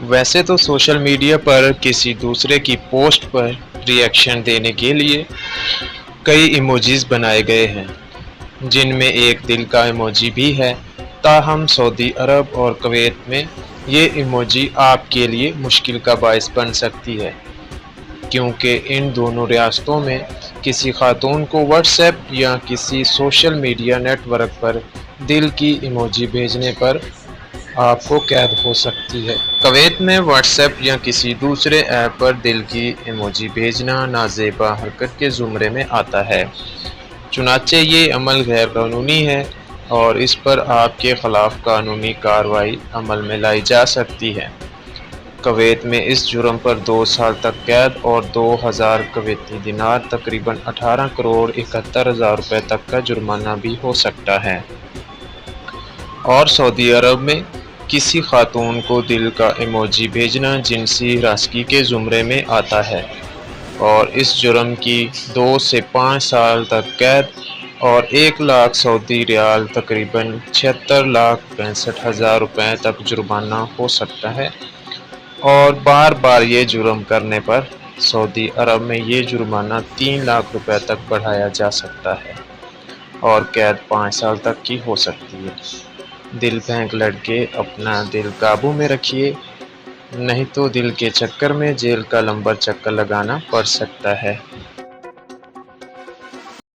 ویسے تو social media پر کسی دوسرے کی پوسٹ پر ریئیکشن دینے کے لیے کئی ایموجیز بنائے گئے ہیں، جن میں ایک دل کا ایموجی بھی ہے۔ تاہم سعودی عرب اور کویت میں یہ ایموجی آپ کے لیے مشکل کا باعث بن سکتی ہے، کیونکہ ان دونوں ریاستوں میں کسی خاتون کو واٹس ایپ یا کسی سوشل میڈیا نیٹ ورک پر دل کی ایموجی بھیجنے پر آپ کو قید ہو سکتی ہے۔ کویت میں واٹس ایپ یا کسی دوسرے ایپ پر دل کی ایموجی بھیجنا نازیبا حرکت کے زمرے میں آتا ہے، چنانچہ یہ عمل غیر قانونی ہے اور اس پر آپ کے خلاف قانونی کارروائی عمل میں لائی جا سکتی ہے۔ کویت میں اس جرم پر 2 سال تک قید اور 2000 کویتی دینار تقریباً 18 کروڑ 71 ہزار روپے تک کا جرمانہ بھی ہو سکتا ہے۔ اور سعودی عرب میں کسی خاتون کو دل کا ایموجی بھیجنا جنسی ہراسگی کے زمرے میں آتا ہے اور اس جرم کی 2 سے 5 سال تک قید اور 1 لاکھ سعودی ریال تقریباً 76,65,000 روپے تک جرمانہ ہو سکتا ہے، اور بار بار یہ جرم کرنے پر سعودی عرب میں یہ جرمانہ 3 لاکھ روپے تک بڑھایا جا سکتا ہے اور قید 5 سال تک کی ہو سکتی ہے۔ دل پھینک لڑکے اپنا دل قابو میں رکھیے، نہیں تو دل کے چکر میں جیل کا لمبا چکر لگانا پڑ سکتا ہے۔